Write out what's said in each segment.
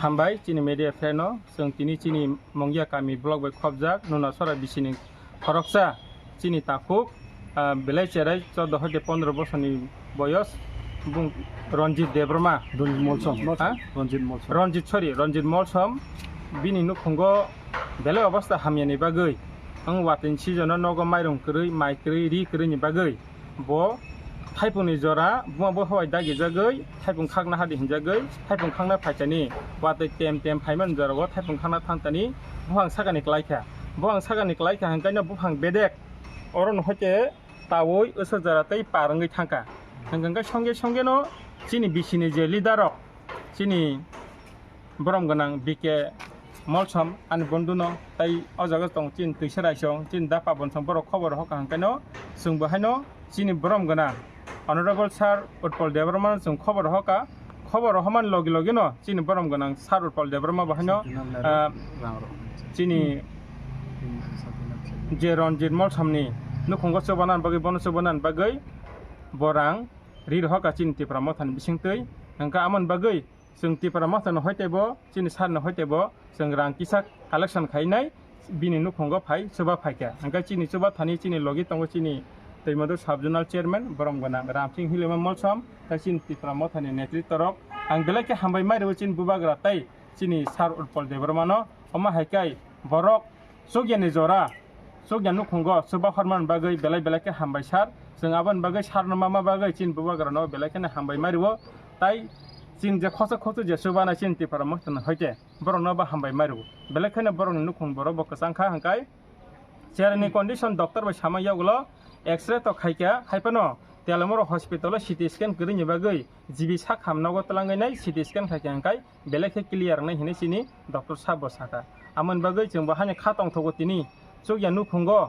हामबाय चिनी मेडिया फ्रेनो जों तिनी चिनी मंगिया कामी ब्लग बै खबजाक नुना सरा बिसिनी खरकसा चिनी ताकुक बेलाय चेराय 14 हते 15 बसरनि बयस बुं रंजित देब्रमा रंजित मलसम बिनि नुखंगो बेलाय अवस्था हामियानि बागै आं वातिन सिजन नग माइरं करै माइ करै रि करैनि बागै बो थाइपुंनि जरा बुंबो हवाय दागि जागै थाइपुं खागना हादि हिनजागै थाइपुं खांना फाइचानि वाते टेम फाइमान जरागो थाइपुं खांना थांतानि बुहां सागानिक लाइखा हंकायनो बुहां बेदेक अरन हते तावै असर जरातै पारंगै थांका हंगंगा संगे नो चिनी बिसिनि जे लिडारक चिनी बरम गनां बिके मलसम आनि बन्दुनो ताई अजागा दं चिन तैसराइसं चिन दापा बनसं बर खबर हका हंकायनो जों बहायनो चिनी बरम गनां Honorable Sir Utpal Devarman जों खबर हमान लगे न चिनी बरम गनां सार उत्पल देवरमा बहायनो चिनी जे रंजित मलसमनि नुखंगो सोबानान बागै बन सोबानान बागै बरां रिर हका चिनी तिप्रा मथान बिसिंतै हंका आमन बागै जों तिप्रा मथान हयतेबो चिनी सारन हयतेबो जों रां किसा कालेक्शन खाइनाय बिनि नुखंगो फाइ सोबा फाइका हंका चिनी सोबा थानि चिनी लगे तंगो चिनी दैमदु सबजोनाल चेयरमैन बरम गनां रामसिंह हिलेमा मलसम चिनी तिप्रा मथानि नेतृत्वरक आं बेलाके हामबाय माइरो चिनी बुबाग्रा तै चिनी सार उत्पल देवरमानो अमा हाइकाय बरक सोगियानि जरा सोगियान नुखंगो सोबा फरमान बागै बेलाके हामबाय सार जों आबन बागै सार नमा बागै चिनी बुबाग्रा न बेलाके हामबाय माइरो तै चिन जे खस जे सोबाना चिनी तिप्रा मथान हयते बरन बा हामबाय माइरो बेलाके बरन नुखं बर बकसांखा हंकाय चेरनि कंडिशन डॉक्टर बाय सामायावगलो एक्सरे तो खाइपानो तेलमर हॉस्पिटल सीटी स्कैन करिनि बागै जीबी सा खामनागो तलांगैनाय सीटी स्कैन खाइके हंकाय बेलेके क्लियर नै हिने सिनी डॉक्टर साहब साका आमन बागै जों बाहाने खातंग थगो तिनि सुगिया नुखंगो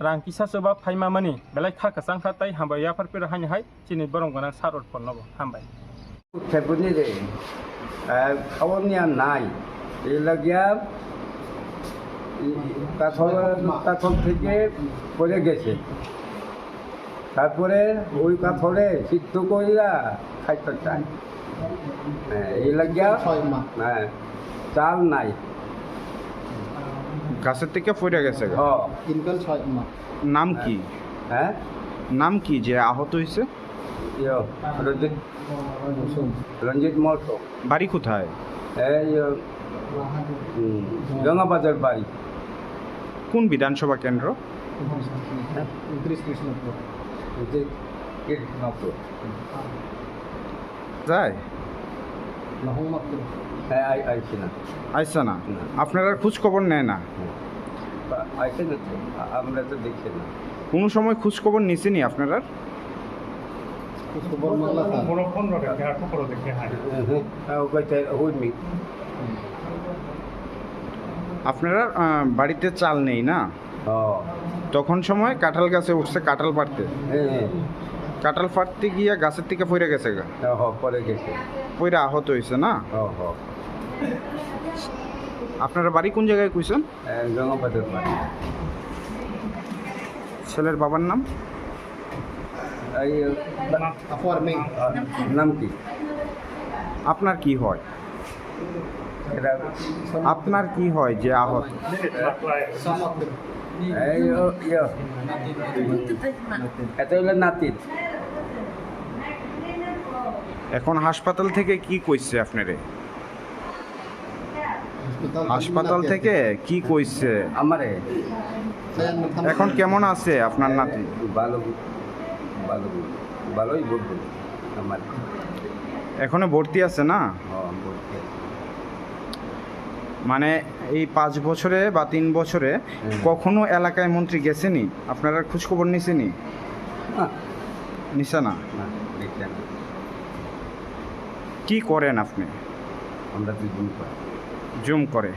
रांकिसा सोबा फाइमा मानि बेलाय खाका सांखा तै हामबाय याफोर पेर हानि हाय चिनि बरम गना सार उत्पल नबो हामबाय खेबुनि रे खावनिया नाय एलागिया কাঠল থেকে পড়ে গেছে তারপরে ওই কাঠলে সিদ্ধ কইরা খাইতে চাই এই লাগিয়া হ্যাঁ চাল নাই গাছের থেকে পড়ে গেছে ইনকাল 6 মাস নাম কি হ্যাঁ নাম কি যে আহত হয়েছে রঞ্জিত মলসম বাড়ি কোথায় এই গঙ্গাবাজার বাড়ি কোন বিধানসভা কেন্দ্র যায় আইসা না আপনারা খোঁজ খবর নেয় না আমরা তো দেখছি না কোনো সময় খোঁজ খবর নিছেনি আপনারা আপনারা বাড়িতে চাল নেই না তখন সময় কাঁঠাল গাছে উঠছে কাঁঠাল পাড়তে কাঁঠাল পাড়তে গিয়ে গাছের থেকে পড়ে গেছে পড়ে আহত হয়েছে না আপনারা বাড়ি কোন জায়গায় কইছেন ছেলের বাবার নাম নাম কি আপনার কি হয় আপনার কি হয় যে আহত এখন হাসপাতাল থেকে কি কইছে আপনারে হাসপাতাল থেকে কি কইছে আমারে এখন কেমন আছে আপনার নাতি ভালো ভালো ভালোই বলবো আমার এখনো ভর্তি আছে না মানে এই 5 বছরে বা 3 বছরে কখনো এলাকায় মন্ত্রী গেছেনি আপনারা খোঁজ খবর নিছেনি নিছে না কি করেন আপনি আমরা জুম জুম করে